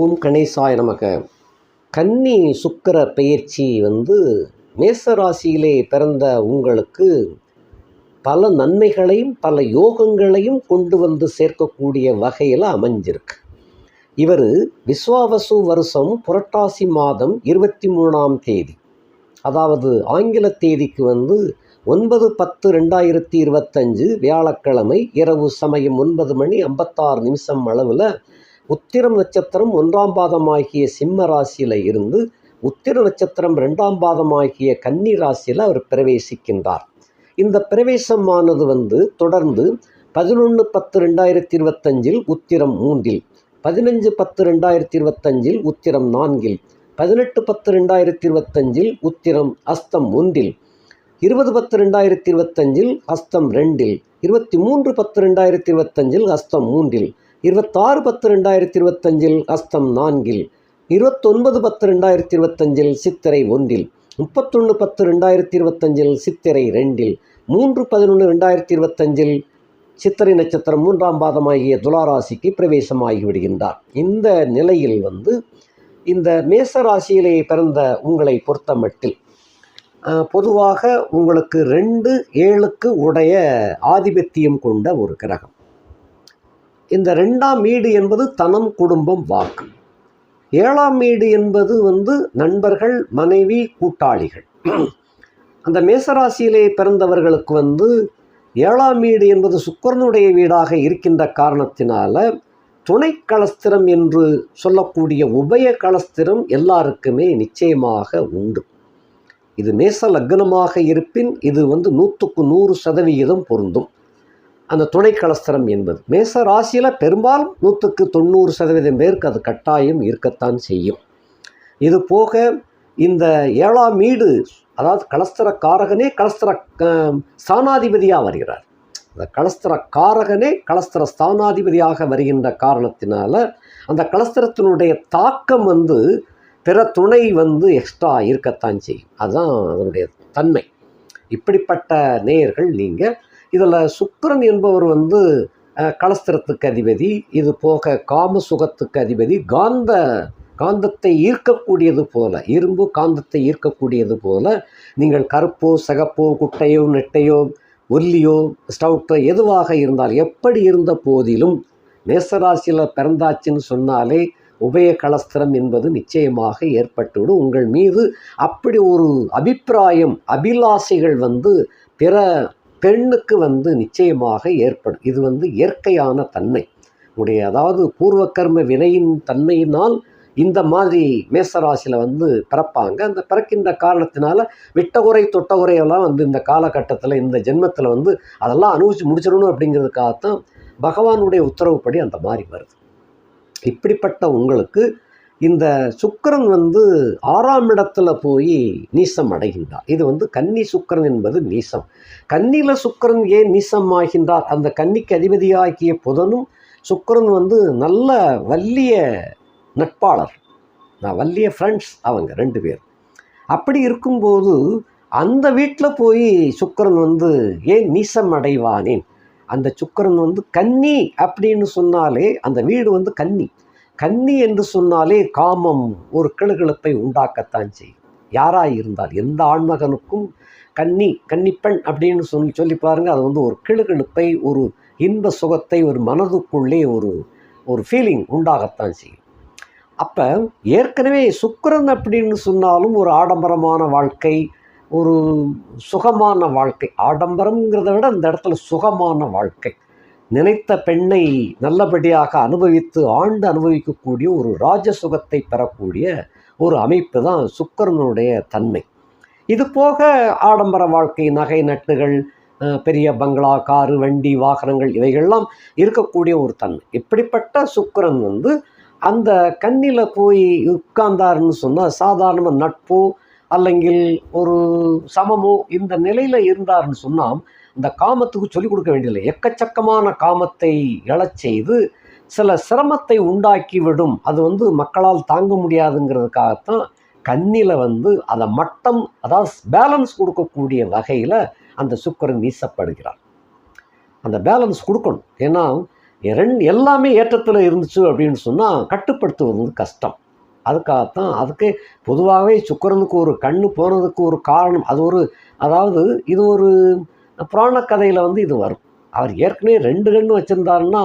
ஓம் கணேசாய நமக. கன்னி சுக்கிர பெயர்ச்சி மேச ராசியிலே பிறந்த உங்களுக்கு பல நன்மைகளையும் பல யோகங்களையும் கொண்டு வந்து சேர்க்கக்கூடிய வகையில் அமைஞ்சிருக்கு. இவர் விஸ்வாவசு வருஷம் புரட்டாசி மாதம் 23ஆம் தேதி, அதாவது ஆங்கில தேதிக்கு 9/10/2025 வியாழக்கிழமை இரவு சமயம் 9:56 அளவில் உத்திரம் நட்சத்திரம் 1ஆம் பாதமாகிய சிம்ம ராசியில் இருந்து உத்திர நட்சத்திரம் 2ஆம் பாதமாகிய கன்னி ராசியில் அவர் பிரவேசிக்கின்றார். இந்த பிரவேசமானது தொடர்ந்து 11/10/2025 உத்திரம் 3, 15/10/2025 உத்திரம் 4, 18/10/2025 உத்திரம் அஸ்தம் 1, 20/10/2025 அஸ்தம் 2, 23/10/2025 அஸ்தம் 3, 26/10/2025 அஸ்தம் 4, 29/10/2025 சித்திரை 1, 31/10/2025 சித்திரை 2, 3/11/2025 சித்திரை நட்சத்திரம் 3ஆம் பாதமாகிய துளாராசிக்கு பிரவேசமாகி விடுகின்றார். இந்த நிலையில் இந்த மேச ராசியிலே பிறந்த உங்களை பொறுத்த மட்டில் பொதுவாக உங்களுக்கு 2, 7க்கு உடைய ஆதிபத்தியம் கொண்ட ஒரு கிரகம். இந்த 2ஆம் வீடு என்பது தனம், குடும்பம், வாக்கு. 7ஆம் வீடு என்பது நண்பர்கள், மனைவி, கூட்டாளிகள். அந்த மேசராசியிலே பிறந்தவர்களுக்கு 7ஆம் வீடு என்பது சுக்கிரனுடைய வீடாக இருக்கின்ற காரணத்தினால துணை கலஸ்திரம் என்று சொல்லக்கூடிய உபய கலஸ்திரம் எல்லாருக்குமே நிச்சயமாக உண்டு. இது மேச லக்னமாக இருப்பின் இது 100க்கு 100% பொருந்தும். அந்த துணை கலஸ்திரம் என்பது மேச ராசியில் பெரும்பாலும் 100க்கு 90% பேருக்கு அது கட்டாயம் இருக்கத்தான் செய்யும். இது போக இந்த 7ஆம் வீடு, அதாவது கலஸ்திர காரகனே கலஸ்திர ஸ்தானாதிபதியாக வருகிறார். அந்த கலஸ்திர காரகனே கலஸ்திர ஸ்தானாதிபதியாக வருகின்ற காரணத்தினால அந்த கலஸ்திரத்தினுடைய தாக்கம் பிற துணை எக்ஸ்ட்ரா இருக்கத்தான் செய்யும். அதுதான் அதனுடைய தன்மை. இப்படிப்பட்ட நேயர்கள் நீங்கள். இதில் சுக்கிரன் என்பவர் கலஸ்திரத்துக்கு அதிபதி, இது போக காம சுகத்துக்கு அதிபதி, காந்தத்தை ஈர்க்கக்கூடியது போல, இரும்பு காந்தத்தை ஈர்க்கக்கூடியது போல நீங்கள் கருப்போ சகப்போ குட்டையோ நெட்டையோ ஒல்லியோ ஸ்டவுட்டோ எதுவாக இருந்தால், எப்படி இருந்த போதிலும் மேசராசியில் பிறந்தாச்சுன்னு சொன்னாலே உபய கலஸ்திரம் என்பது நிச்சயமாக ஏற்பட்டுவிடும். உங்கள் மீது அப்படி ஒரு அபிப்பிராயம், அபிலாசைகள் பிற பெண்ணுக்கு நிச்சயமாக ஏற்படும். இது இயற்கையான தன்மை உடைய, அதாவது பூர்வ கர்ம வினையின் தன்மையினால் இந்த மாதிரி மேசராசியில் பிறப்பாங்க. அந்த பிறக்கின்ற காரணத்தினால விட்டகுறை தொட்டகுறையெல்லாம் இந்த காலகட்டத்தில் இந்த ஜென்மத்தில் அதெல்லாம் அனுபவிச்சு முடிச்சிடணும் அப்படிங்கிறதுக்காகத்தான் பகவானுடைய உத்தரவுப்படி அந்த மாதிரி வருது. இப்படிப்பட்ட உங்களுக்கு இந்த சுக்கிரன் 6ஆம் இடத்துல போய் நீசம் அடைகின்றார். இது கன்னி சுக்கிரன் என்பது நீசம். கன்னியில் சுக்கிரன் ஏன் நீசம் ஆகின்றார்? அந்த கன்னிக்கு அதிபதியாகிய புதனும் சுக்கிரன் நல்ல வல்லிய நட்பாளர், வல்லிய ஃப்ரெண்ட்ஸ் அவங்க 2 பேர். அப்படி இருக்கும்போது அந்த வீட்டில் போய் சுக்கிரன் ஏன் நீசம் அடைவானேன்? அந்த சுக்கிரன் கன்னி அப்படின்னு சொன்னாலே அந்த வீடு கன்னி. கன்னி என்று சொன்னாலே காமம் ஒரு கிளுகிழப்பை உண்டாக்கத்தான் செய்யும். யாராக இருந்தால் எந்த ஆண்மகனுக்கும் கன்னிப்பெண் அப்படின்னு சொல்லி பாருங்கள், அது ஒரு கிளுகிழப்பை, ஒரு இன்ப சுகத்தை, ஒரு மனதுக்குள்ளே ஒரு ஃபீலிங் உண்டாகத்தான் செய்யும். அப்போ ஏற்கனவே சுக்கிரன் அப்படின்னு சொன்னாலும் ஒரு ஆடம்பரமான வாழ்க்கை, ஒரு சுகமான வாழ்க்கை. ஆடம்பரம்ங்கிறத விட இந்த இடத்துல சுகமான வாழ்க்கை, நினைத்த பெண்ணை நல்லபடியாக ஆண்டு அனுபவிக்கக்கூடிய ஒரு ராஜசுகத்தை பெறக்கூடிய ஒரு அமைப்பு தான் சுக்கிரனுடைய தன்மை. இது போக ஆடம்பர வாழ்க்கை, நகை நட்டுகள், பெரிய பங்களா, காரு, வண்டி, வாகனங்கள் இவைகள்லாம் இருக்கக்கூடிய ஒரு தன்மை. இப்படிப்பட்ட சுக்கிரன் அந்த கன்னியில் போய் உட்கார்ந்தாருன்னு சொன்னால் சாதாரண நட்போ அல்லங்கில் ஒரு சமமோ இந்த நிலையில் இருந்தார்னு சொன்னால் இந்த காமத்துக்கு சொல்லிக் கொடுக்க வேண்டியதில்லை. எக்கச்சக்கமான காமத்தை எழச் செய்து சில சிரமத்தை உண்டாக்கிவிடும். அது மக்களால் தாங்க முடியாதுங்கிறதுக்காகத்தான் கன்னியில் அதை மட்டம், அதாவது பேலன்ஸ் கொடுக்கக்கூடிய வகையில் அந்த சுக்கிரன் வீசப்படுகிறார். அந்த பேலன்ஸ் கொடுக்கணும். ஏன்னா எல்லாமே ஏற்றத்தில் இருந்துச்சு அப்படின்னு சொன்னால் கட்டுப்படுத்துவது கஷ்டம். அதுக்காகத்தான் அதுக்கு பொதுவாகவே சுக்கிரனுக்கு ஒரு கண்ணு போனதுக்கு ஒரு காரணம் அதாவது இது ஒரு புராண கதையில் வந்து இது வரும். அவர் ஏற்கனவே 2 கண்ணு வச்சுருந்தாருன்னா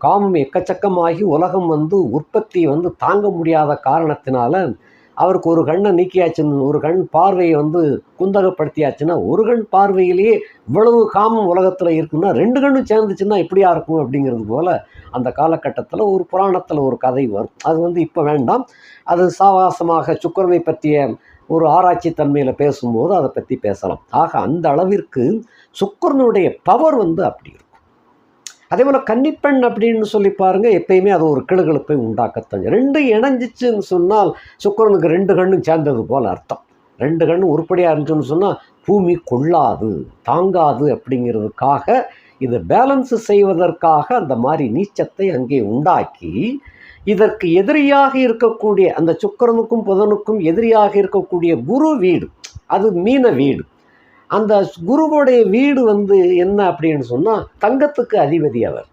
காமம் எக்கச்சக்கமாகி உலகம் வந்து உற்பத்தி வந்து தாங்க முடியாத காரணத்தினால அவருக்கு ஒரு கண்ணை நீக்கியாச்சுன்னு, ஒரு கண் பார்வையை வந்து குந்தகப்படுத்தியாச்சுன்னா, ஒரு கண் பார்வையிலேயே இவ்வளவு காமம் உலகத்தில் இருக்குன்னா 2 கண்ணும் சேர்ந்துச்சுன்னா எப்படியா இருக்கும் அப்படிங்கிறது போல் அந்த காலகட்டத்தில் ஒரு புராணத்தில் ஒரு கதை வரும். அது வந்து இப்போ வேண்டாம். அது சாவாசமாக சுக்கிரனை பற்றிய ஒரு ஆராய்ச்சி தன்மையில் பேசும்போது அதை பற்றி பேசலாம். ஆக அந்த அளவிற்கு சுக்கிரனுடைய பவர் வந்து அப்படி இருக்கும். அதே போல் கன்னிப்பெண் அப்படின்னு சொல்லி பாருங்கள், எப்பயுமே அது ஒரு கிளுகிழப்பை உண்டாக்கத்தான். 2 இணைஞ்சிச்சுன்னு சொன்னால் சுக்கிரனுக்கு 2 கண்ணும் சேர்ந்தது போல் அர்த்தம். 2 கண்ணும் உருப்படியாக இருந்துச்சுன்னு சொன்னால் பூமி கொள்ளாது, தாங்காது அப்படிங்கிறதுக்காக, இதை பேலன்ஸு செய்வதற்காக அந்த மாதிரி நீச்சத்தை அங்கே உண்டாக்கி, இதற்கு எதிரியாக இருக்கக்கூடிய அந்த சுக்கிரனுக்கும் புதனுக்கும் எதிரியாக இருக்கக்கூடிய குரு வீடு, அது மீன வீடு. அந்த குருவுடைய வீடு வந்து என்ன அப்படின்னு சொன்னால் தங்கத்துக்கு அதிபதி அவர்.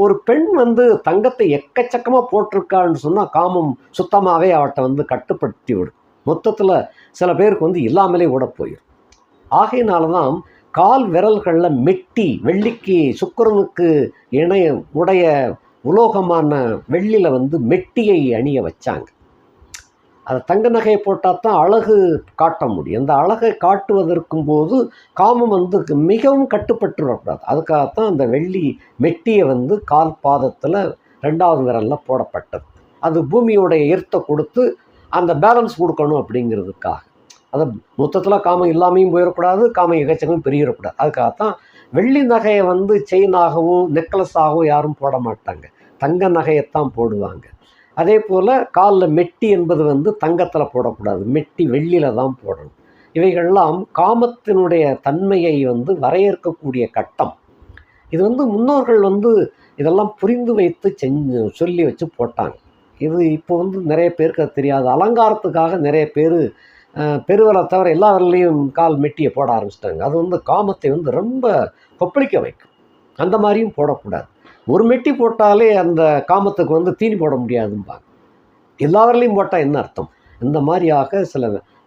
ஒரு பெண் வந்து தங்கத்தை எக்கச்சக்கமாக போட்டிருக்கான்னு சொன்னால் காமம் சுத்தமாகவே அவட்ட வந்து கட்டுப்படுத்தி விடும். மொத்தத்தில் சில பேருக்கு வந்து இல்லாமலே கூட போயிடும். ஆகையினால தான் கால் விரல்களில் மெட்டி, வெள்ளிக்கு சுக்கிரனுக்கு உடைய உலோகமான வெள்ளியில் வந்து மெட்டியை அணிய வச்சாங்க. அதை தங்க நகையை போட்டால் தான் அழகு காட்ட முடியும். அந்த அழகை காட்டுவதற்கும் போது காமம் வந்து மிகவும் கட்டுப்பட்டு வரக்கூடாது. அதுக்காகத்தான் அந்த வெள்ளி மெட்டியை வந்து கால் பாதத்தில் 2வது விரலில் போடப்பட்டது. அது பூமியோடைய ஈர்த்தை கொடுத்து அந்த பேலன்ஸ் கொடுக்கணும் அப்படிங்கிறதுக்காக. அதை மொத்தத்தில் காமம் இல்லாமையும் போயிடக்கூடாது, காமம் எகச்சகம் பெருகிடக்கூடாது. அதுக்காகத்தான் வெள்ளி நகையை வந்து செயினாகவோ நெக்லஸாகவோ யாரும் போட மாட்டாங்க, தங்க நகையைத்தான் போடுவாங்க. அதே போல் காலில் மெட்டி என்பது வந்து தங்கத்தில் போடக்கூடாது, மெட்டி வெள்ளியில் தான் போடணும். இவைகள்லாம் காமத்தினுடைய தன்மையை வந்து வரையறுக்கக்கூடிய கட்டம். இது வந்து முன்னோர்கள் வந்து இதெல்லாம் புரிந்து வைத்து சொல்லி வச்சு போட்டாங்க. இது இப்போ வந்து நிறைய பேருக்கு அது தெரியாது. அலங்காரத்துக்காக நிறைய பேர் பெருவரை தவிர எல்லா வரலையும் கால் மெட்டியை போட ஆரம்பிச்சிட்டாங்க. அது வந்து காமத்தை வந்து ரொம்ப கொப்பளிக்க வைக்கும். அந்த மாதிரியும் போடக்கூடாது. ஒரு மெட்டி போட்டாலே அந்த காமத்துக்கு வந்து தீனி போட முடியாதும்பாங்க. எல்லாவரிலையும் போட்டால் என்ன அர்த்தம்? இந்த மாதிரியாக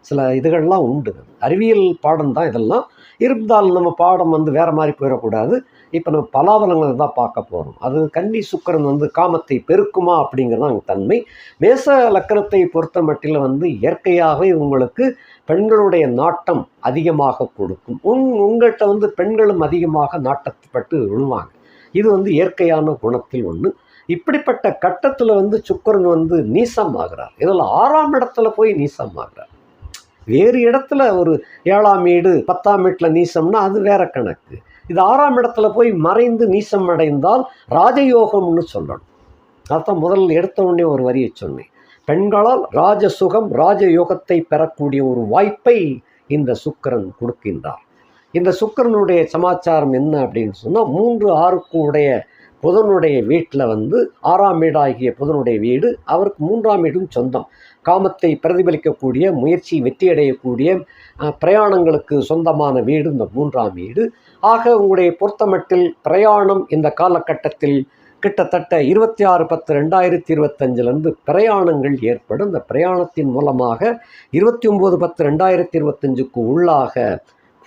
சில இதுகள்லாம் உண்டு. அறிவியல் பாடம் தான் இதெல்லாம். இருந்தாலும் நம்ம பாடம் வந்து வேறு மாதிரி போயிடக்கூடாது. இப்போ நம்ம பலாபலங்களை தான் பார்க்க போகிறோம். அது கன்னி சுக்கிரன் வந்து காமத்தை பெருக்குமா அப்படிங்கிறது அங்கே தன்மை. மேச லக்கணத்தை பொறுத்த மட்டில் வந்து இயற்கையாகவே உங்களுக்கு பெண்களுடைய நாட்டம் அதிகமாக கொடுக்கும். உங்கள்கிட்ட வந்து பெண்களும் அதிகமாக நாட்டப்பட்டு விழுவாங்க. இது வந்து இயற்கையான குணத்தில் ஒன்று. இப்படிப்பட்ட கட்டத்தில் வந்து சுக்கிரன் வந்து நீசம் ஆகிறார். இதில் 6ஆம் இடத்துல போய் நீசம் ஆகிறார். வேறு இடத்துல ஒரு 7ஆம் வீடு 10ஆம் வீட்டில் நீசம்னா அது வேற கணக்கு. இது 6ஆம் இடத்துல போய் மறைந்து நீசம் அடைந்தால் ராஜயோகம்னு சொல்லணும். அதான் முதல்ல எடுத்த உடனே ஒரு வரியை சொன்னேன். பெண்களால் ராஜசுகம், ராஜயோகத்தை பெறக்கூடிய ஒரு வாய்ப்பை இந்த சுக்கிரன் கொடுக்கின்றார். இந்த சுக்கிரனுடைய சமாச்சாரம் என்ன அப்படின்னு சொன்னால் 3, 6க்கு உடைய புதனுடைய வீட்டில் வந்து 6ஆம் வீடாகிய புதனுடைய வீடு அவருக்கு 3ஆம் வீடும் சொந்தம். காமத்தை பிரதிபலிக்கக்கூடிய, முயற்சி வெற்றியடையக்கூடிய, பிரயாணங்களுக்கு சொந்தமான வீடு இந்த 3ஆம் வீடு. ஆக உங்களுடைய பொருத்தமட்டில் பிரயாணம் இந்த காலகட்டத்தில் கிட்டத்தட்ட 26/10/2025 பிரயாணங்கள் ஏற்படும். இந்த பிரயாணத்தின் மூலமாக 29/10/2025 உள்ளாக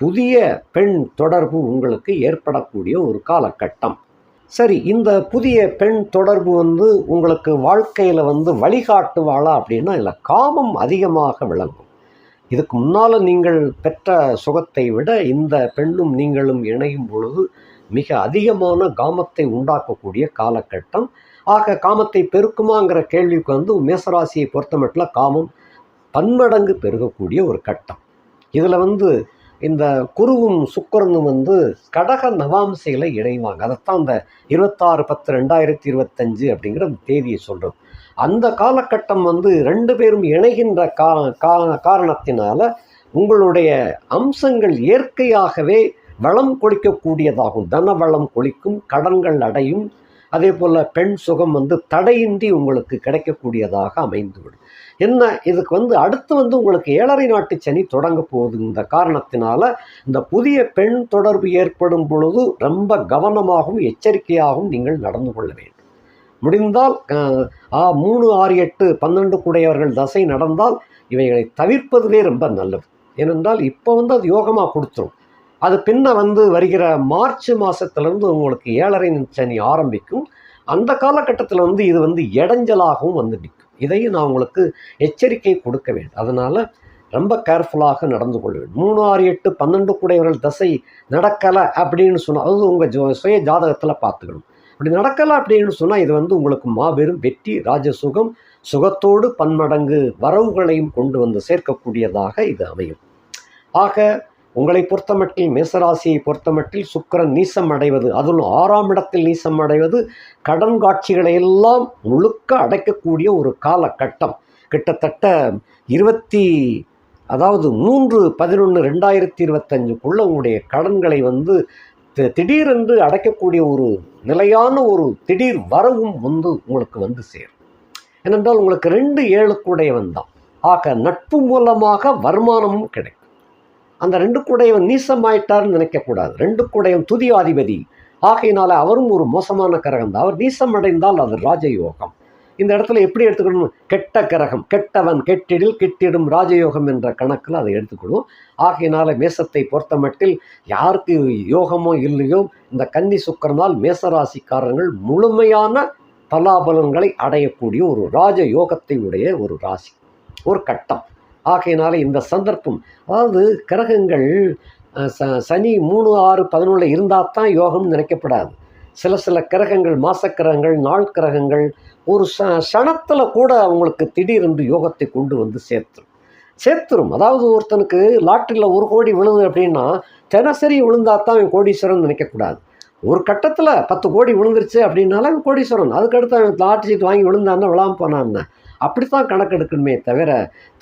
புதிய பெண் தொடர்பு உங்களுக்கு ஏற்படக்கூடிய ஒரு காலகட்டம். சரி, இந்த புதிய பெண் தொடர்பு வந்து உங்களுக்கு வாழ்க்கையில் வந்து வழிகாட்டுவாளா அப்படின்னா இல்லை, காமம் அதிகமாக விளங்கும். இதுக்கு முன்னால் நீங்கள் பெற்ற சுகத்தை விட இந்த பெண்ணும் நீங்களும் இணையும் பொழுது மிக அதிகமான காமத்தை உண்டாக்கக்கூடிய காலகட்டம். ஆக காமத்தை பெருக்குமாங்கிற கேள்விக்கு வந்து மேசராசியை பொறுத்தமட்டில் காமம் பன்மடங்கு பெருகக்கூடிய ஒரு கட்டம். இதில் வந்து இந்த குருவும் சுக்கிரனும் வந்து கடக நவாம்சையில் இணைவாங்க. அதைத்தான் அந்த 26/10/2025 அப்படிங்கிற தேதியை சொல்கிறது. அந்த காலகட்டம் வந்து 2 பேரும் இணைகின்ற காரணத்தினால உங்களுடைய அம்சங்கள் இயற்கையாகவே வளம் கொளிக்கக்கூடியதாகும். தன வளம் கொளிக்கும், கடன்கள் அடையும், அதே போல் பெண் சுகம் வந்து தடையின்றி உங்களுக்கு கிடைக்கக்கூடியதாக அமைந்துவிடும். என்ன இதுக்கு வந்து அடுத்து வந்து உங்களுக்கு 7.5 நாட்டு சனி தொடங்க போகுது. இந்த காரணத்தினால இந்த புதிய பெண் தொடர்பு ஏற்படும் பொழுது ரொம்ப கவனமாகவும் எச்சரிக்கையாகவும் நீங்கள் நடந்து கொள்ள வேண்டும். முடிந்தால் 3, 6, 8, 12 கூடையவர்கள் தசை நடந்தால் இவைகளை தவிர்ப்பதுவே ரொம்ப நல்லது. ஏனென்றால் இப்போ வந்து அது யோகமாக கொடுத்துரும். அது பின்ன வந்து வருகிற மார்ச் மாதத்துலேருந்து உங்களுக்கு 7.5 சனி ஆரம்பிக்கும். அந்த காலகட்டத்தில் வந்து இது வந்து இடைஞ்சலாகவும் வந்து நிற்கும். இதையும் நான் உங்களுக்கு எச்சரிக்கை கொடுக்க வேண்டும். அதனால் ரொம்ப கேர்ஃபுல்லாக நடந்து கொள்ள வேண்டும். 3, 6, 8, 12 கூடையவர்கள் தசை நடக்கலை அப்படின்னு சொன்னால், அது உங்கள் சுய ஜாதகத்தில் பார்த்துக்கணும். அப்படி நடக்கலை அப்படின்னு சொன்னால் இது வந்து உங்களுக்கு மாபெரும் வெற்றி, ராஜசுகம், சுகத்தோடு பன்மடங்கு வரவுகளையும் கொண்டு வந்து சேர்க்கக்கூடியதாக இது அமையும். ஆக உங்களை பொறுத்தமட்டில், மேசராசியை பொறுத்தமட்டில் சுக்கிரன் நீசம் அடைவது, அதுவும் 6ஆம் இடத்தில் நீசம் அடைவது கடன் காட்சிகளை எல்லாம் முழுக்க அடைக்கக்கூடிய ஒரு காலகட்டம். கிட்டத்தட்ட 3/11/2025 உங்களுடைய கடன்களை வந்து திடீரென்று அடைக்கக்கூடிய ஒரு நிலையான ஒரு திடீர் வரவும் வந்து உங்களுக்கு வந்து சேரும். ஏனென்றால் உங்களுக்கு 2, 7 கூடையவன் தான். ஆக நட்பு மூலமாக வருமானமும் கிடைக்கும். அந்த 2 கூடையவன் நீசமாயிட்டார்னு நினைக்கக்கூடாது. 2 கூடையவன் துதியாதிபதி ஆகையினால அவரும் ஒரு மோசமான கிரகம் தான். அவர் நீசம் அடைந்தால் அது ராஜயோகம். இந்த இடத்துல எப்படி எடுத்துக்கணும்? கெட்ட கிரகம், கெட்டவன் கெட்டிடில் கிட்டிடும் ராஜயோகம் என்ற கணக்கில் அதை எடுத்துக்கணும். ஆகையினால மேசத்தை பொறுத்த மட்டில் யாருக்கு யோகமோ இல்லையோ இந்த கன்னி சுக்கிரனால் மேசராசிக்காரர்கள் முழுமையான பலாபலன்களை அடையக்கூடிய ஒரு ராஜயோகத்தை உடைய ஒரு ராசி, ஒரு கட்டம். ஆகையினால இந்த சந்தர்ப்பம், அதாவது கிரகங்கள் சனி 3, 6, 11 இருந்தால் தான் யோகம்னு நினைக்கப்படாது. சில கிரகங்கள், மாசக்கிரகங்கள், நாள் கிரகங்கள் ஒரு சணத்தில் கூட அவங்களுக்கு திடீரென்று யோகத்தை கொண்டு வந்து சேர்த்துரும். அதாவது ஒருத்தனுக்கு லாட்டரியில் 1 கோடி விழுது அப்படின்னா தினசரி விழுந்தா தான் அவன் கோடீஸ்வரன் நினைக்கக்கூடாது. ஒரு கட்டத்தில் 10 கோடி விழுந்துருச்சு அப்படின்னால அவன் கோடீஸ்வரன். அதுக்கடுத்து அவன் லாட்டரி சீட் வாங்கி விழுந்தான்னா விழாமல் போனான்னு அப்படித்தான் கணக்கெடுக்கணுமே தவிர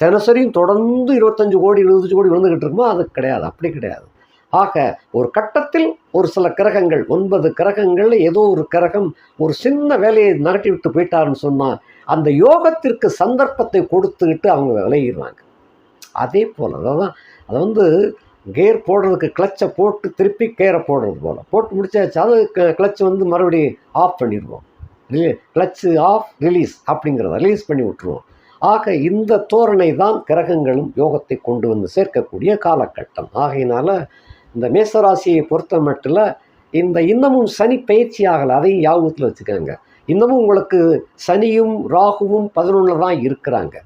தினசரியும் தொடர்ந்து 25 கோடி 20 கோடி விழுந்துக்கிட்டு இருக்குமோ அது கிடையாது. அப்படி கிடையாது. ஆக ஒரு கட்டத்தில் ஒரு சில கிரகங்கள், 9 கிரகங்கள் ஏதோ ஒரு கிரகம் ஒரு சின்ன வேலையை நகட்டி விட்டு போயிட்டாருன்னு சொன்னால் அந்த யோகத்திற்கு சந்தர்ப்பத்தை கொடுத்துக்கிட்டு அவங்க விளையிடுவாங்க. அதே போல் அதான் அதை வந்து கேர் போடுறதுக்கு கிளச்சை போட்டு திருப்பி கேரை போடுறது போல் போட்டு முடிச்சாச்சு. அது கிளச் வந்து மறுபடியும் ஆஃப் பண்ணிடுவோம். கிளச்சு ஆஃப் ரிலீஸ் அப்படிங்கிறத ரிலீஸ் பண்ணி விட்டுருவோம். ஆக இந்த தோரணை தான் கிரகங்களும் யோகத்தை கொண்டு வந்து சேர்க்கக்கூடிய காலகட்டம். ஆகையினால இந்த மேசராசியை பொறுத்த மட்டும் இந்த இன்னமும் சனி பயிற்சி ஆகலை, அதையும் ஞாபகத்தில் வச்சுக்கோங்க. இன்னமும் உங்களுக்கு சனியும் ராகுவும் 11 தான் இருக்கிறாங்க.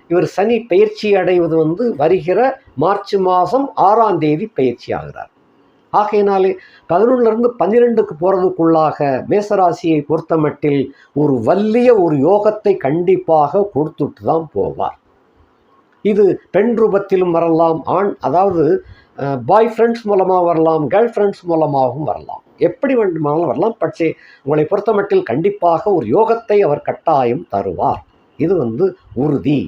இவர் சனி பயிற்சி அடைவது வந்து வருகிற மார்ச் மாதம் 6ஆம் தேதி பயிற்சி ஆகிறார். ஆகையினாலே 11லிருந்து 12க்கு போகிறதுக்குள்ளாக மேசராசியை பொறுத்த மட்டில் ஒரு வல்லிய ஒரு யோகத்தை கண்டிப்பாக கொடுத்துட்டு தான் போவார். இது பெண் ரூபத்திலும் வரலாம், ஆண் அதாவது பாய் ஃப்ரெண்ட்ஸ் மூலமாக வரலாம், கேர்ள் ஃப்ரெண்ட்ஸ் மூலமாகவும் வரலாம், எப்படி வேண்டுமானாலும் வரலாம். பட்சே உங்களை பொறுத்த மட்டில் கண்டிப்பாக ஒரு யோகத்தை அவர் கட்டாயம் தருவார். இது வந்து உறுதி.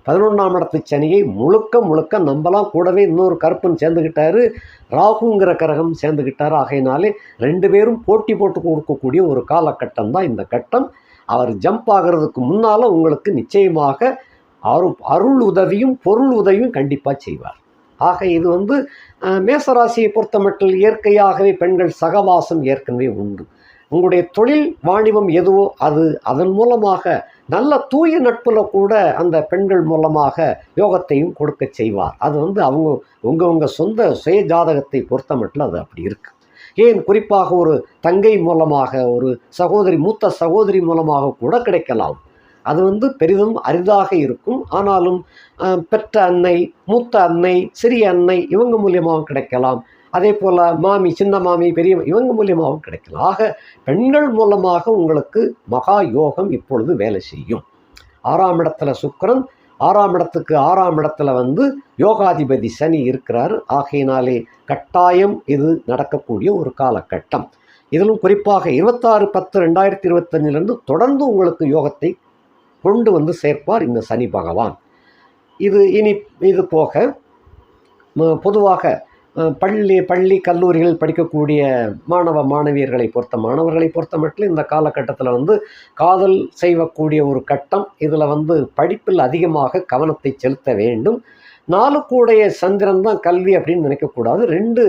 11ஆம் இடத்து சனியை முழுக்க நம்பலாம். கூடவே இன்னொரு கருப்பன் சேர்ந்துக்கிட்டாரு, ராகுங்கிற கிரகம் சேர்ந்துக்கிட்டாரு. ஆகையினாலே 2 பேரும் போட்டி போட்டு கொடுக்கக்கூடிய ஒரு காலகட்டம் தான் இந்த கட்டம். அவர் ஜம்ப் ஆகிறதுக்கு முன்னால் உங்களுக்கு நிச்சயமாக அருள் உதவியும் பொருள் உதவியும் கண்டிப்பாக செய்வார். ஆக இது வந்து மேசராசியை பொறுத்த மட்டும் இயற்கையாகவே பெண்கள் சகவாசம் ஏற்கனவே உண்டு. உங்களுடைய தொழில் வாணிபம் எதுவோ அது அதன் மூலமாக நல்ல தூய நட்பில் கூட அந்த பெண்கள் மூலமாக யோகத்தையும் கொடுக்க செய்வார். அது வந்து அவங்க உங்கள் சொந்த சுய ஜாதகத்தை பொறுத்த மட்டும் அது அப்படி இருக்குது. ஏன் குறிப்பாக ஒரு தங்கை மூலமாக, ஒரு சகோதரி, மூத்த சகோதரி மூலமாக கூட கிடைக்கலாம். அது வந்து பெரிதும் அரிதாக இருக்கும். ஆனாலும் பெற்ற அன்னை, மூத்த அன்னை, சிறிய அன்னை இவங்க மூலியமாகவும் கிடைக்கலாம். அதே போல் மாமி, சின்ன மாமி, பெரிய இவங்க மூலியமாகவும் கிடைக்கலாம். ஆக பெண்கள் மூலமாக உங்களுக்கு மகா யோகம் இப்பொழுது வேலை செய்யும். 6ஆம் இடத்துல சுக்கிரன், 6ஆம் இடத்துக்கு 6ஆம் இடத்துல வந்து யோகாதிபதி சனி இருக்கிறார். ஆகையினாலே கட்டாயம் இது நடக்கக்கூடிய ஒரு காலகட்டம். இதிலும் குறிப்பாக 26/10/2025 தொடர்ந்து உங்களுக்கு யோகத்தை கொண்டு வந்து சேர்ப்பார் இந்த சனி பகவான். இது போக பொதுவாக பள்ளி கல்லூரிகள் படிக்கக்கூடிய மாணவர்களை பொறுத்த மட்டும் இந்த காலகட்டத்தில் வந்து காதல் செய்யக்கூடிய ஒரு கட்டம். இதில் வந்து படிப்பில் அதிகமாக கவனத்தை செலுத்த வேண்டும். 4 சந்திரன் தான் கல்வி அப்படின்னு நினைக்கக்கூடாது. 2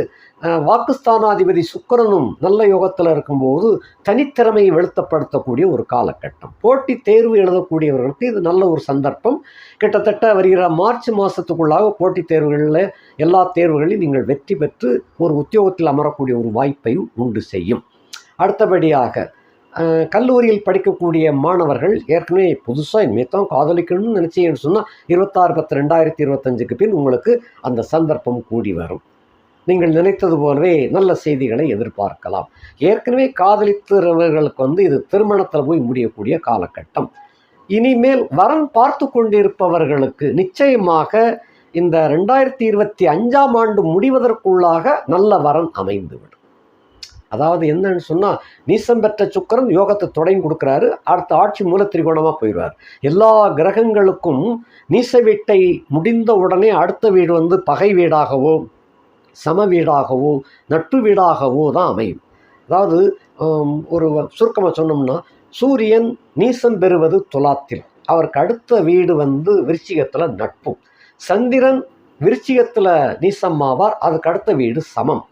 வாக்குஸ்தானாதிபதி சுக்கிரனும் நல்ல யோகத்தில் இருக்கும்போது தனித்திறமையை வெளிப்படுத்தக்கூடிய ஒரு காலகட்டம். போட்டி தேர்வு எழுதக்கூடியவர்களுக்கு இது நல்ல ஒரு சந்தர்ப்பம். கிட்டத்தட்ட வருகிற மார்ச் மாதத்துக்குள்ளாக போட்டித் தேர்வுகளில் எல்லா தேர்வுகளிலும் நீங்கள் வெற்றி பெற்று ஒரு உத்தியோகத்தில் அமரக்கூடிய ஒரு வாய்ப்பையும் உண்டு செய்யும். அடுத்தபடியாக கல்லூரியில் படிக்கக்கூடிய மாணவர்கள் ஏற்கனவே புதுசாக இனிமேத்தான் காதலிக்கணும்னு நினச்சிங்கன்னு சொன்னால் 26/10/2025 பின் உங்களுக்கு அந்த சந்தர்ப்பம் கூடி வரும். நீங்கள் நினைத்தது போலவே நல்ல செய்திகளை எதிர்பார்க்கலாம். ஏற்கனவே காதலித்தவர்களுக்கு வந்து இது திருமணத்தில் போய் முடியக்கூடிய காலகட்டம். இனிமேல் வரன் பார்த்து கொண்டிருப்பவர்களுக்கு நிச்சயமாக இந்த 2025ஆம் ஆண்டு முடிவதற்குள்ளாக நல்ல வரன் அமைந்துவிடும். அதாவது என்னன்னு சொன்னால், நீசம் பெற்ற சுக்கிரன் யோகத்தை தொடங்கி கொடுக்குறாரு. அடுத்த ஆட்சி மூலத்திரிகோணமாக போயிடுவார். எல்லா கிரகங்களுக்கும் நீச வீட்டை முடிந்த உடனே அடுத்த வீடு வந்து பகை வீடாகவோ சம வீடாகவோ நட்பு வீடாகவோ தான் அமையும். அதாவது ஒரு சுருக்கமாக சொன்னோம்னா, சூரியன் நீசம் பெறுவது துலாத்தில், அவருக்கு அடுத்த வீடு வந்து விருச்சிகத்தில் நட்பும். சந்திரன் விருச்சிகத்தில் நீசமாவார், அதுக்கு அடுத்த வீடு சமம்.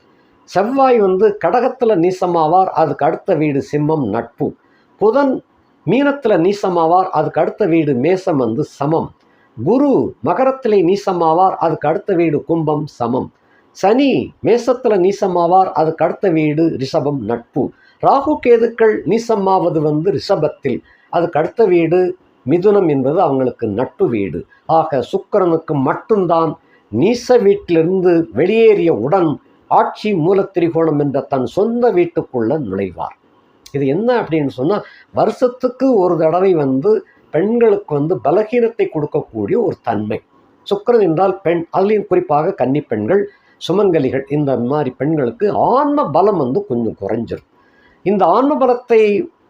செவ்வாய் வந்து கடகத்தில் நீசமாவார், அதுக்கு அடுத்த வீடு சிம்மம் நட்பு. புதன் மீனத்தில் நீசமாவார், அதுக்கு அடுத்த வீடு மேசம் வந்து சமம். குரு மகரத்திலே நீசமாவார், அதுக்கு அடுத்த வீடு கும்பம் சமம். சனி மேசத்தில் நீசமாவார், அதுக்கு அடுத்த வீடு ரிஷபம் நட்பு. ராகு கேதுக்கள் நீசமாவது வந்து ரிஷபத்தில், அதுக்கு அடுத்த வீடு மிதுனம் என்பது அவங்களுக்கு நட்பு வீடு. ஆக சுக்கிரனுக்கு மட்டும்தான் நீச வீட்டிலிருந்து வெளியேறிய உடன் ஆட்சி மூலத்திரிகோணம் என்ற தன் சொந்த வீட்டுக்குள்ள நுழைவார். இது என்ன அப்படின்னு சொன்னால், வருஷத்துக்கு ஒரு தடவை வந்து பெண்களுக்கு வந்து பலகீனத்தை கொடுக்கக்கூடிய ஒரு தன்மை. சுக்கிரன் என்றால் பெண், அதுலேயும் குறிப்பாக கன்னி பெண்கள், சுமங்கலிகள், இந்த மாதிரி பெண்களுக்கு ஆன்ம பலம் வந்து கொஞ்சம் குறைஞ்சிரும். இந்த ஆன்ம பலத்தை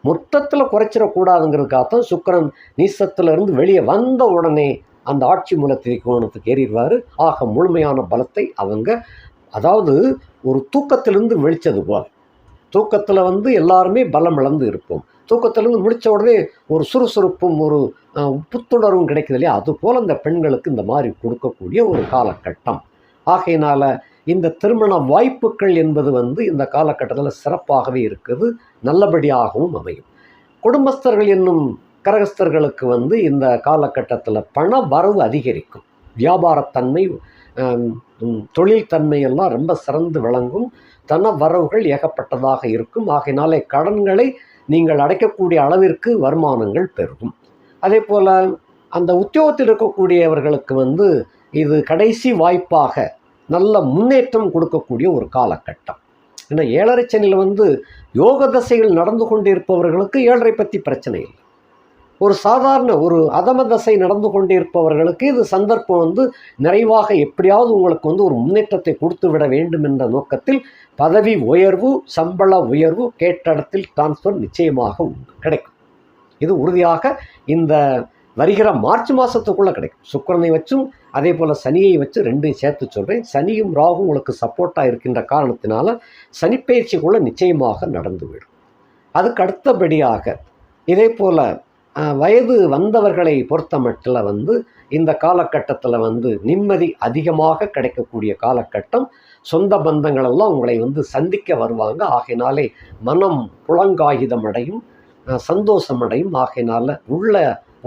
மொத்தத்தில் குறைச்சிடக்கூடாதுங்கிறதுக்காகத்தான் சுக்கிரன் நீசத்திலிருந்து வெளியே வந்த உடனே அந்த ஆட்சி மூலத்திரிகோணத்துக்கு ஏறிடுவார். ஆக முழுமையான பலத்தை அவங்க, அதாவது ஒரு தூக்கத்திலிருந்து வெளிச்சது போல், தூக்கத்தில் வந்து எல்லாருமே பலம் இழந்து இருப்போம். தூக்கத்திலிருந்து முடித்த உடனே ஒரு சுறுசுறுப்பும் ஒரு புத்துணர்வும் கிடைக்குது இல்லையா, அதுபோல் அந்த பெண்களுக்கு இந்த மாதிரி கொடுக்கக்கூடிய ஒரு காலகட்டம். ஆகையினால் இந்த திருமண வாய்ப்புகள் என்பது வந்து இந்த காலகட்டத்தில் சிறப்பாகவே இருக்குது, நல்லபடியாகவும் அமையும். குடும்பஸ்தர்கள் என்னும் கரகஸ்தர்களுக்கு வந்து இந்த காலகட்டத்தில் பண வரவு அதிகரிக்கும். வியாபாரத்தன்மை, தொழில் தன்மையெல்லாம் ரொம்ப சிறந்து விளங்கும். தன வரவுகள் ஏகப்பட்டதாக இருக்கும். ஆகையினாலே கடன்களை நீங்கள் அடைக்கக்கூடிய அளவிற்கு வருமானங்கள் பெருகும். அதே போல் அந்த உத்தியோகத்தில் இருக்கக்கூடியவர்களுக்கு வந்து இது கடைசி வாய்ப்பாக நல்ல முன்னேற்றம் கொடுக்கக்கூடிய ஒரு காலகட்டம். ஏன்னா 7.5 சனியில் வந்து யோக தசைகள் நடந்து கொண்டிருப்பவர்களுக்கு 7.5 பற்றி பிரச்சனை இல்லை. ஒரு சாதாரண ஒரு அதம தசை நடந்து கொண்டிருப்பவர்களுக்கு இது சந்தர்ப்பம் வந்து நிறைவாக எப்படியாவது உங்களுக்கு வந்து ஒரு முன்னேற்றத்தை கொடுத்து விட வேண்டும் என்ற நோக்கத்தில் பதவி உயர்வு, சம்பள உயர்வு, கேட்ட இடத்தில் டிரான்ஸ்ஃபர் நிச்சயமாக கிடைக்கும். இது உறுதியாக இந்த வருகிற மார்ச் மாதத்துக்குள்ளே கிடைக்கும். சுக்கிரனை வச்சும் அதே போல் சனியை வச்சு 2ஐயும் சேர்த்து சொல்கிறேன். சனியும் ராகும் உங்களுக்கு சப்போர்ட்டாக இருக்கின்ற காரணத்தினால சனிப்பயிற்சிக்குள்ளே நிச்சயமாக நடந்துவிடும். அதுக்கு அடுத்தபடியாக இதே போல் வயது வந்தவர்களை பொறுத்த மட்டில் வந்து இந்த காலகட்டத்தில் வந்து நிம்மதி அதிகமாக கிடைக்கக்கூடிய காலகட்டம். சொந்த பந்தங்களெல்லாம் உங்களை வந்து சந்திக்க வருவாங்க. ஆகையினாலே மனம் புலங்காயுதம் அடையும், சந்தோஷம் அடையும். ஆகையினால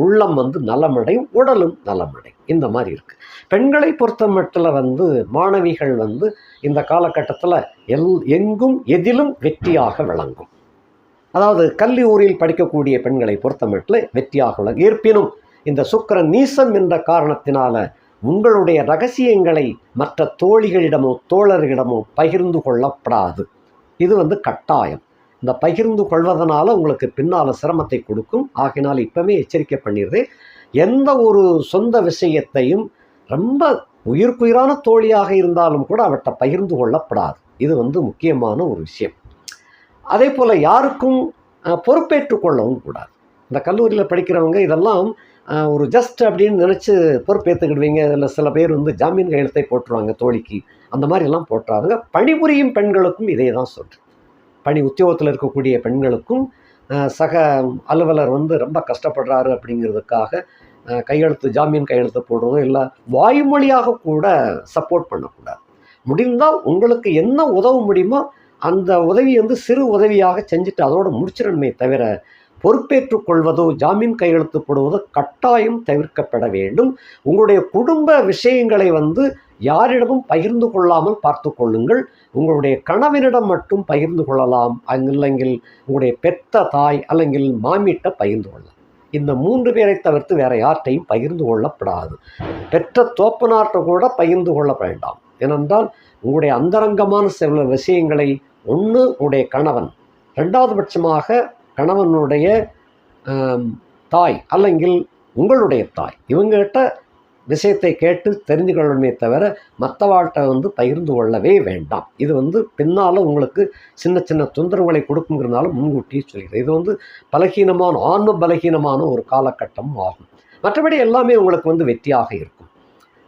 உள்ளம் வந்து நலமடையும், உடலும் நலமடையும். இந்த மாதிரி இருக்குது. பெண்களை பொறுத்த மட்டில் வந்து மாணவிகள் வந்து இந்த காலகட்டத்தில் எங்கும் எதிலும் வெற்றியாக விளங்கும். அதாவது கல்லூரியில் படிக்கக்கூடிய பெண்களை பொறுத்த மட்டில் வெற்றியாக விளங்கும். இருப்பினும் இந்த சுக்கிரன் நீசம் என்ற காரணத்தினால உங்களுடைய ரகசியங்களை மற்ற தோழிகளிடமோ தோழர்களிடமோ பகிர்ந்து கொள்ளப்படாது. இது வந்து கட்டாயம். இந்த பகிர்ந்து கொள்வதனால உங்களுக்கு பின்னால் சிரமத்தை கொடுக்கும். ஆகினால் இப்போவே எச்சரிக்கை பண்ணிடுறேன். எந்த ஒரு சொந்த விஷயத்தையும் ரொம்ப உயிருக்குயிரான தோழியாக இருந்தாலும் கூட அவற்றை பகிர்ந்து கொள்ளப்படாது. இது வந்து முக்கியமான ஒரு விஷயம். அதே போல் யாருக்கும் பொறுப்பேற்று கொள்ளவும் கூடாது. இந்த கல்லூரியில் படிக்கிறவங்க இதெல்லாம் ஒரு ஜஸ்ட் அப்படின்னு நினச்சி பொறுப்பேற்றுக்கிடுவீங்க. இதில் சில பேர் வந்து ஜாமீன் கையெழுத்தை போட்டுருவாங்க தோழிக்கு, அந்த மாதிரிலாம் போட்டுறாங்க. பணிபுரியும் பெண்களுக்கும் இதே தான் சொல்கிறேன். பணி உத்தியோகத்தில் இருக்கக்கூடிய பெண்களுக்கும் சக அலுவலர் வந்து ரொம்ப கஷ்டப்படுறாரு அப்படிங்கிறதுக்காக கையெழுத்து ஜாமீன் கையெழுத்து போடுறதோ இல்லை வாய்மொழியாக கூட சப்போர்ட் பண்ணக்கூடாது. முடிந்தால் உங்களுக்கு என்ன உதவ முடியுமோ அந்த உதவி வந்து சிறு உதவியாக செஞ்சுட்டு அதோடு முடிச்சிடணுமே தவிர பொறுப்பேற்றுக் கொள்வதோ ஜாமீன் கையெழுத்து போடுவதோ கட்டாயம் தவிர்க்கப்பட வேண்டும். உங்களுடைய குடும்ப விஷயங்களை வந்து யாரிடமும் பகிர்ந்து கொள்ளாமல் பார்த்து கொள்ளுங்கள். உங்களுடைய கணவனிடம் மட்டும் பகிர்ந்து கொள்ளலாம். இல்லைங்கில் உங்களுடைய பெத்த தாய் அல்லங்கில் மாமிட்ட பகிர்ந்து கொள்ளலாம். இந்த 3 பேரை தவிர்த்து வேற யார்ட்டையும் பகிர்ந்து கொள்ளப்படாது. பெற்ற தோப்பனார்ட்ட கூட பகிர்ந்து கொள்ள வேண்டாம். ஏனென்றால் உங்களுடைய அந்தரங்கமான சில விஷயங்களை ஒன்று உங்களுடைய கணவன், 2வது பட்சமாக கணவனுடைய தாய் அல்லங்கில் உங்களுடைய தாய், இவங்ககிட்ட விஷயத்தை கேட்டு தெரிஞ்சு கொள்ளணுமே தவிர மற்றவாழ்கிட்ட வந்து பகிர்ந்து கொள்ளவே வேண்டாம். இது வந்து பின்னால் உங்களுக்கு சின்ன சின்ன தொந்தரவுகளை கொடுக்குங்கிறதுனால முன்கூட்டியே சொல்கிறேன். இது வந்து பலகீனமான ஆன்ம பலகீனமான ஒரு காலகட்டம் ஆகும். மற்றபடி எல்லாமே உங்களுக்கு வந்து வெற்றியாக இருக்கும்.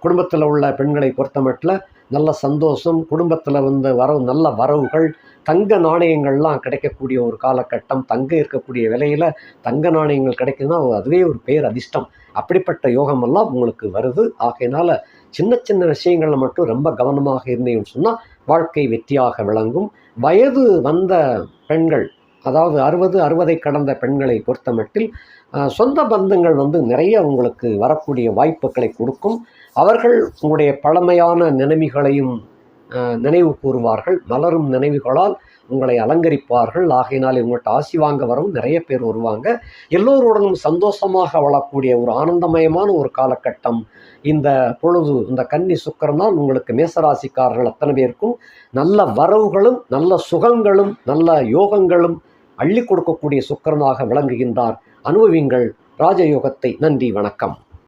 குடும்பத்தில் உள்ள பெண்களை பொறுத்தமட்டில் நல்ல சந்தோஷம், குடும்பத்தில் வந்து நல்ல வரவுகள், தங்க நாணயங்கள்லாம் கிடைக்கக்கூடிய ஒரு காலகட்டம். தங்க இருக்கக்கூடிய விலையில் தங்க நாணயங்கள் கிடைக்குதுன்னா அதுவே ஒரு பேர் அதிர்ஷ்டம். அப்படிப்பட்ட யோகமெல்லாம் உங்களுக்கு வருது. ஆகையினால சின்ன சின்ன விஷயங்களில் மட்டும் ரொம்ப கவனமாக இருந்தீங்கன்னு சொன்னால் வாழ்க்கை வெற்றியாக விளங்கும். வயது வந்த பெண்கள், அதாவது 60 கடந்த பெண்களை பொறுத்தமட்டில் சொந்த பந்தங்கள் வந்து நிறைய உங்களுக்கு வரக்கூடிய வாய்ப்புகளை கொடுக்கும். அவர்கள் உங்களுடைய பழமையான நினைவுகளையும் நினைவு கூறுவார்கள். மலரும் நினைவுகளால் உங்களை அலங்கரிப்பார்கள். ஆகையினால் உங்கள்கிட்ட ஆசி வாங்க வரவும் நிறைய பேர் வருவாங்க. எல்லோருடனும் சந்தோஷமாக வாழக்கூடிய ஒரு ஆனந்தமயமான ஒரு காலகட்டம் இந்த பொழுது. இந்த கன்னி சுக்கிரனால் உங்களுக்கு மேசராசிக்காரர்கள் அத்தனை பேருக்கும் நல்ல வரவுகளும் நல்ல சுகங்களும் நல்ல யோகங்களும் அள்ளி கொடுக்கக்கூடிய சுக்கிரனாக விளங்குகின்றார். அனுபவிங்கள் ராஜயோகத்தை. நன்றி, வணக்கம்.